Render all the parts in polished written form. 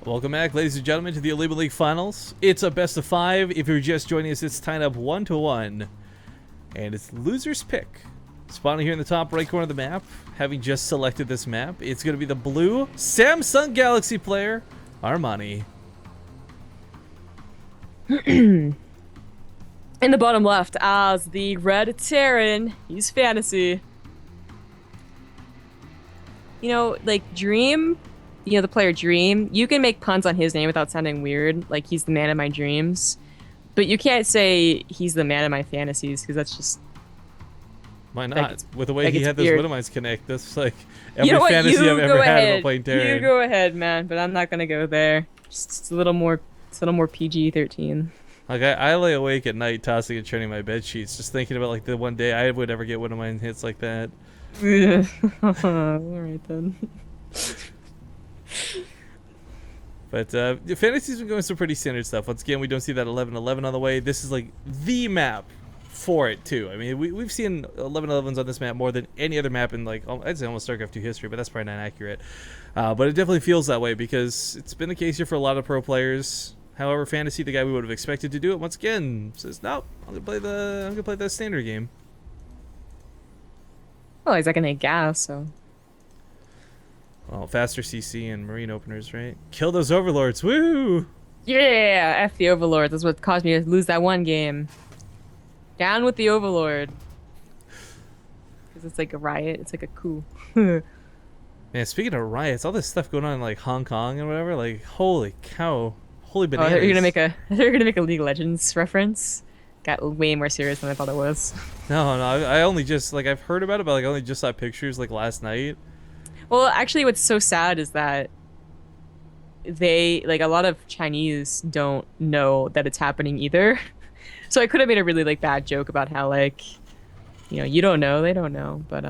Welcome back, ladies and gentlemen, to the OlimoLeague Finals. It's a best of 5. If you're just joining us, it's tied up 1-1. And it's loser's pick. Spawning here in the top right corner of the map, having just selected this map, it's going to be the blue Samsung Galaxy player, Armani. In the bottom left, as the red Terran, he's fantasy. You know, like Dream, the player Dream, you can make puns on his name without sounding weird. Like, he's the man of my dreams. But you can't say he's the man of my fantasies, because that's just... Why not? Like, with the way like he had those weird. Widowmines connect, that's like every You know what? fantasy I've ever had about playing Terran. You go ahead, man, but I'm not gonna go there. Just a little more PG-13. Like, I lay awake at night tossing and turning my bed sheets, just thinking about like the one day I would ever get Widowmine hits like that. Alright then. But fantasy's been going some pretty standard stuff. Once again, we don't see that 11-11 on the way. This is like the map for it too. I mean, we've seen 11-11s on this map more than any other map in, like, I'd say almost StarCraft 2 history, but that's probably not accurate. But it definitely feels that way because it's been the case here for a lot of pro players. However, fantasy, the guy we would have expected to do it, once again says, "Nope, I'm gonna play the standard game." Well, he's not gonna gas, so. Well, faster CC and marine openers, right? Kill those overlords, woo! Yeah, F the Overlord. That's what caused me to lose that one game. Down with the Overlord. Because it's like a riot. It's like a coup. Man, speaking of riots, all this stuff going on in like Hong Kong and whatever, like, holy cow, holy bananas. They're gonna make a League of Legends reference. Got way more serious than I thought it was. No, I only just, like, I've heard about it, but like I only just saw pictures like last night. Well, actually, what's so sad is that a lot of Chinese don't know that it's happening either. So I could have made a really, like, bad joke about how, like, you don't know, they don't know. But,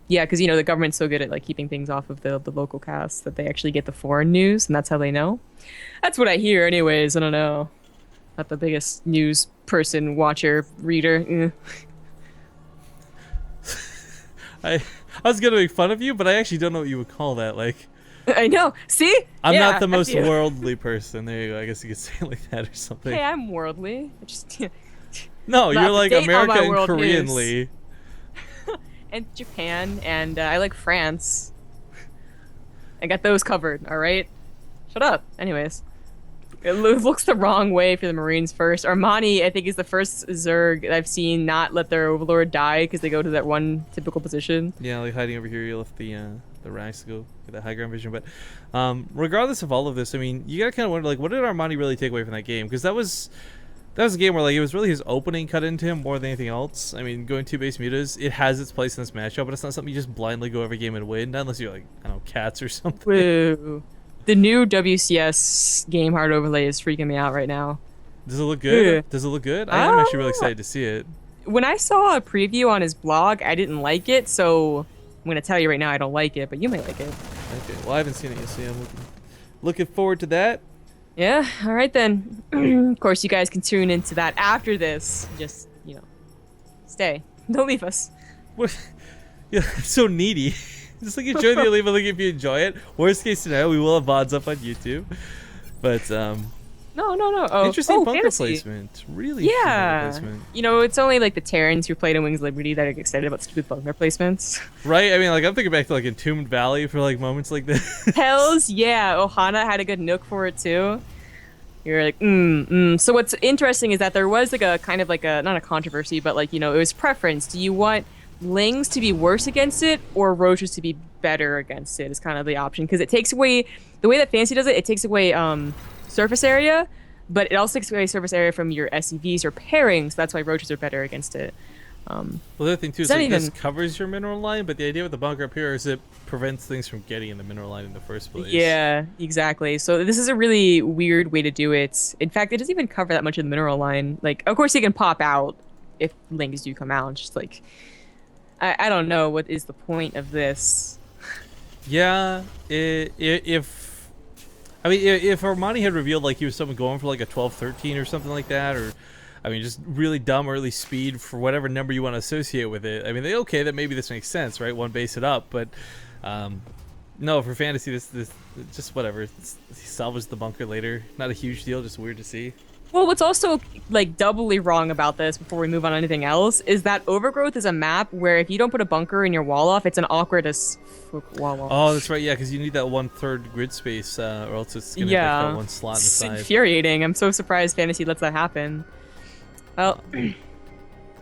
yeah, because, the government's so good at, like, keeping things off of the local cast that they actually get the foreign news, and that's how they know. That's what I hear anyways, I don't know. Not the biggest news person, watcher, reader. I was gonna make fun of you, but I actually don't know what you would call that. Like, I know. See? I'm Yeah, not the most you. worldly person. There you go. I guess you could say it like that or something. Hey, I'm worldly. I just No, not you're like up to date on America my and world Koreanly. and Japan, and I like France. I got those covered, alright? Shut up. Anyways. It looks the wrong way for the Marines first. Armani, I think, is the first Zerg that I've seen not let their Overlord die because they go to that one typical position. Yeah, like hiding over here, you left the racks to go get that high ground vision. But regardless of all of this, I mean, you gotta kind of wonder, like, what did Armani really take away from that game? Because that was a game where, like, it was really his opening cut into him more than anything else. I mean, going 2 base mutas, it has its place in this matchup, but it's not something you just blindly go every game and win, not unless you're like, I don't know, cats or something. Woo. The new WCS game hard overlay is freaking me out right now. Does it look good? Yeah. Does it look good? I am actually really excited to see it. When I saw a preview on his blog, I didn't like it, so I'm going to tell you right now I don't like it, but you might like it. Okay, well, I haven't seen it yet, so yeah, I'm looking forward to that. Yeah, all right then. Of course, you guys can tune into that after this. Just, stay. Don't leave us. What? Yeah, I'm so needy. Just like enjoy the OlimoLeague if you enjoy it. Worst case scenario, we will have VODs up on YouTube. But No. Oh, interesting bunker fantasy. placement. Really Yeah. interesting bunker placement. It's only like the Terrans who played in Wings of Liberty that are excited about stupid bunker placements. Right? I mean, like, I'm thinking back to like Entombed Valley for like moments like this. Hells yeah, Ohana had a good nook for it too. You're like, So what's interesting is that there was like a kind of like a, not a controversy, but like, it was preference. Do you want Lings to be worse against it or Roaches to be better against it is kind of the option. Because it takes away, the way that Fantasy does it, it takes away surface area, but it also takes away surface area from your SCVs or pairings. So that's why Roaches are better against it. Well, the other thing too is like this covers your mineral line, but the idea with the bunker up here is it prevents things from getting in the mineral line in the first place. Yeah, exactly. So this is a really weird way to do it. In fact, it doesn't even cover that much of the mineral line. Like, of course, they can pop out if Lings do come out. Just like, I don't know what is the point of this. Yeah, if Armani had revealed like he was someone going for like a 12-13 or something like that, or I mean just really dumb early speed for whatever number you want to associate with it. I mean, that maybe this makes sense, right? One base it up, but No, for fantasy, this just whatever. He salvaged the bunker later. Not a huge deal, just weird to see. Well, what's also like doubly wrong about this before we move on to anything else is that Overgrowth is a map where if you don't put a bunker in your wall off, it's an awkward as fuck wall off. Oh, that's right. Yeah, because you need that 1/3 grid space, or else it's gonna take that one slot in the It's side. infuriating. I'm so surprised Fantasy lets that happen. Well,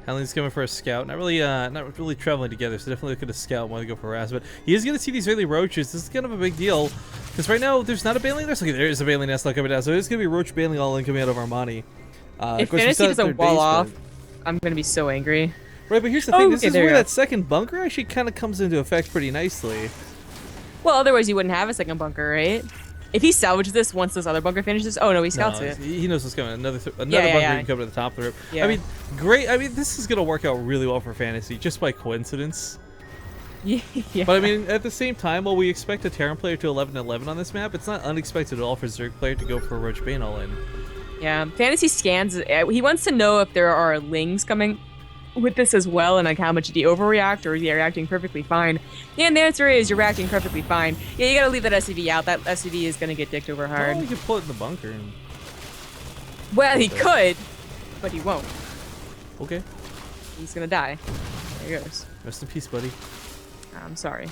Henley's coming for a scout. Not really traveling together, so definitely look at a scout while they go for Raz. But he is gonna see these early roaches. This is kind of a big deal. Because right now, there's not a Baneling nest. Okay, there is a Baneling nest not coming down. So there's going to be Roach Baneling all in coming out of Armani. if Fantasy doesn't wall off, I'm going to be so angry. Right, but here's the thing. This okay, is where that second bunker actually kind of comes into effect pretty nicely. Well, otherwise you wouldn't have a second bunker, right? If he salvages this once this other bunker finishes, oh no, he scouts it. He knows what's coming. Another bunker can come to the top of the rip. Yeah. I mean, great. I mean, this is going to work out really well for Fantasy, just by coincidence. Yeah. But I mean, at the same time, while we expect a Terran player to 11-11 on this map, it's not unexpected at all for Zerg player to go for a Roach Bane all in. Yeah, Fantasy scans. He wants to know if there are lings coming with this as well, and like how much did he overreact, or is he reacting perfectly fine? Yeah, and the answer is you're reacting perfectly fine. Yeah, you gotta leave that SCV out. That SCV is gonna get dicked over hard. Well, you could pull it in the bunker. And... Well, he could, but he won't. Okay. He's gonna die. There he goes. Rest in peace, buddy. I'm sorry.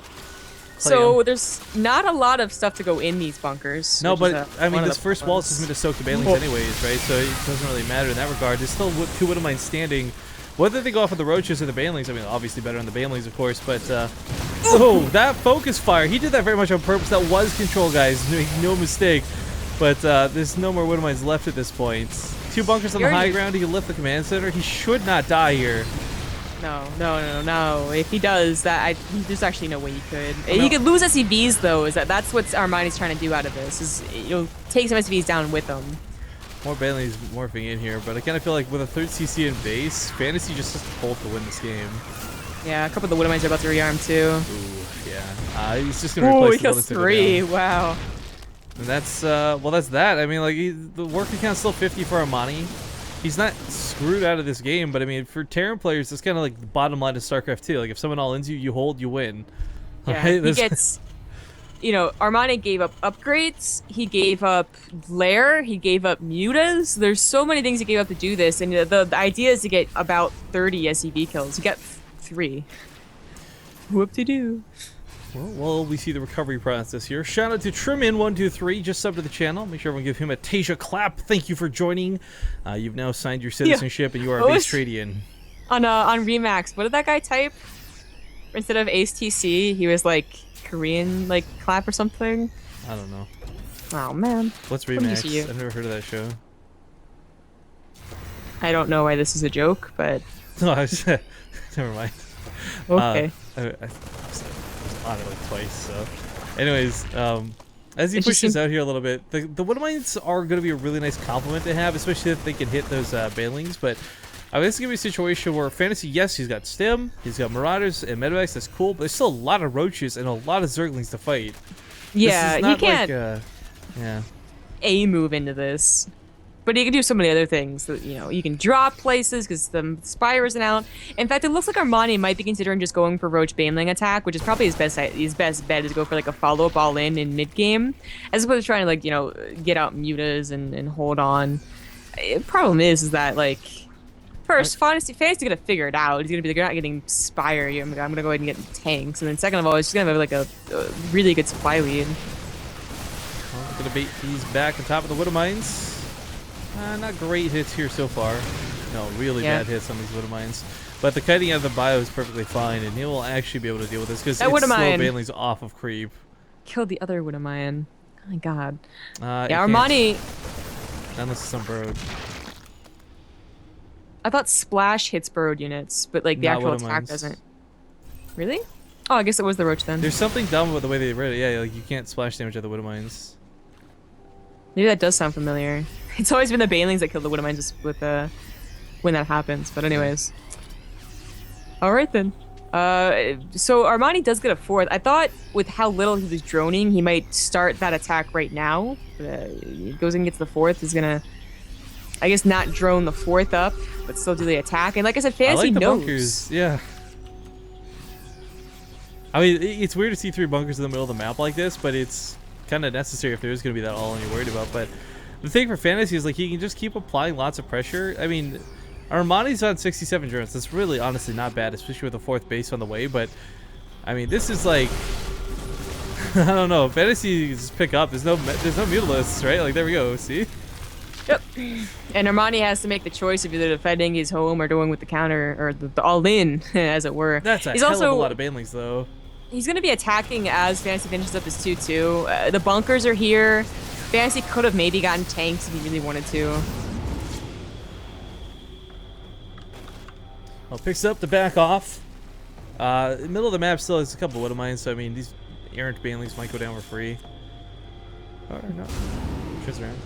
So there's not a lot of stuff to go in these bunkers. No, but I mean, this first wall is just meant to soak the Banelings anyways, right? So it doesn't really matter in that regard. There's still 2 Widowmines standing. Whether they go off of the Roaches or the Banelings, I mean, obviously better on the Banelings, of course, but oh, that focus fire. He did that very much on purpose. That was control, guys. Make no mistake. But there's no more Widowmines left at this point. 2 bunkers on the high ground. He can lift the command center. He should not die here. No. If he does that, there's actually no way he could. He could lose SCVs though. That's what Armani's trying to do out of this. Is take some SCVs down with him. More Banelings morphing in here, but I kind of feel like with a 3rd CC in base, Fantasy just has to pull to win this game. Yeah, a couple of the Widowmines are about to rearm too. Ooh, yeah. He's just gonna replace he kills 3. Wow. And that's well, that's that. I mean, like the worker count's still 50 for Armani. He's not screwed out of this game, but I mean, for Terran players, it's kind of like the bottom line of StarCraft 2. Like, if someone all-ins you, you hold, you win. Yeah, right? He gets... Armani gave up upgrades, he gave up Lair, he gave up mutas. There's so many things he gave up to do this, and the idea is to get about 30 SCV kills. He got 3. Whoop-de-doo. Well, we see the recovery process here. Shout out to Trimin123, just sub to the channel. Make sure everyone give him a Tasia clap. Thank you for joining. You've now signed your citizenship, and you are a base Tradian. On Remax, what did that guy type? Instead of Ace TC, he was like Korean, like clap or something. I don't know. Oh man. What's Remax? I've never heard of that show. I don't know why this is a joke, but No, never mind. Okay. I on it like twice, so anyways, as he pushes out here a little bit, the Widowmines are going to be a really nice compliment to have, especially if they can hit those Banelings. But I mean, this is going to be a situation where Fantasy, yes, he's got Stim, he's got Marauders and Medevacs, that's cool, but there's still a lot of Roaches and a lot of Zerglings to fight. Yeah, he can't yeah. A move into this. But he can do so many other things. You can drop places because the Spire isn't out. In fact, it looks like Armani might be considering just going for Roach Baneling attack, which is probably his best bet is to go for like a follow-up all-in mid-game, as opposed to trying to get out mutas and hold on. Problem is that like first, Fantasy's gonna figure it out. He's gonna be like, you're not getting Spire. I'm gonna go ahead and get tanks, and then second of all, he's just gonna have like a really good supply lead. Well, gonna bait these back on top of the Widowmines. Not great hits here so far. No, really bad hits on these Widowmines. But the kiting out of the bio is perfectly fine, and he will actually be able to deal with this because it's slow Banelings off of creep. Killed the other Widowmine. Oh my god. Yeah, Armani. Unless it's some Burrowed. I thought Splash hits Burrowed units, but like the actual attack doesn't. Really? Oh, I guess it was the Roach then. There's something dumb with the way they read it. Yeah, like you can't splash damage at the Widowmines. Maybe that does sound familiar. It's always been the Banelings that kill the Widowmines with when that happens. But anyways. Alright then. So Armani does get a 4th. I thought with how little he was droning, he might start that attack right now. He goes and gets the 4th. He's gonna, I guess, not drone the 4th up, but still do the attack. And like I said, Fantasy knows. Bunkers. Yeah. I mean, it's weird to see 3 bunkers in the middle of the map like this, but it's kind of necessary if there is going to be that all you're worried about. But the thing for Fantasy is, like, he can just keep applying lots of pressure. I mean, Armani's on 67 endurance. That's really, honestly, not bad, especially with a 4th base on the way. But, I mean, this is, like, I don't know. Fantasy just pick up. There's no Mutalisks, right? Like, there we go. See? Yep. And Armani has to make the choice of either defending his home or doing with the counter, or the all-in, as it were. That's a He's hell also, of a lot of banelings, though. He's going to be attacking as Fantasy finishes up his 2-2. The bunkers are here. Fantasy could have maybe gotten tanks if he really wanted to. Well, picks up the back off. Middle of the map still has a couple of Widowmines, so I mean, these errant banelings might go down for free. Or not. Trips around.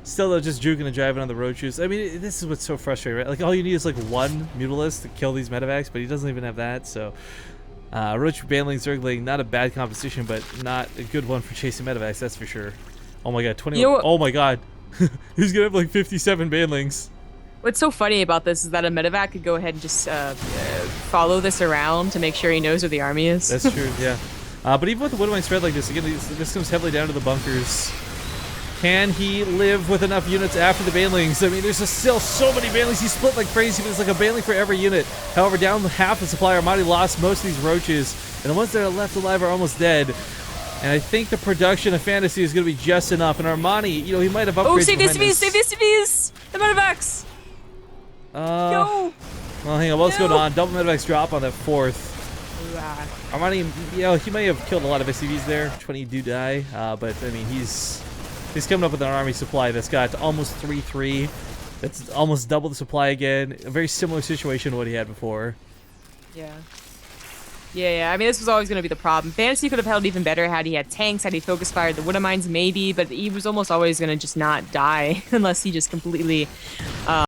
Still, though, just juking and driving on the road shoes. I mean, this is what's so frustrating, right? Like, all you need is, like, 1 Mutalist to kill these medevacs, but he doesn't even have that, so... Roach Baneling Zergling, not a bad competition, but not a good one for chasing medevacs, that's for sure. Oh my god, 21. You know, oh my god. He's gonna have, like, 57 Banelings. What's so funny about this is that a medevac could go ahead and just follow this around to make sure he knows where the army is. That's true, yeah. But even with the Widowmine spread like this, again, this comes heavily down to the bunkers. Can he live with enough units after the Banelings? I mean, there's just still so many Banelings. He split like crazy, but it's like a Baneling for every unit. However, down half the supply, Armani lost most of these roaches, and the ones that are left alive are almost dead. And I think the production of Fantasy is going to be just enough. And Armani, you know, he might have upgraded. Oh, save the SCVs! Save the SCVs! The medevacs! Yo! Well, hang on. What's going on? Double medevacs drop on that 4th. Armani, you know, he may have killed a lot of SCVs there. 20 do die, but I mean, he's coming up with an army supply that's got almost 3-3. That's almost double the supply again. A very similar situation to what he had before. Yeah. Yeah. I mean, this was always going to be the problem. Fantasy could have held even better had he had tanks, had he focus fired the Widowmines, maybe, but he was almost always going to just not die unless he just completely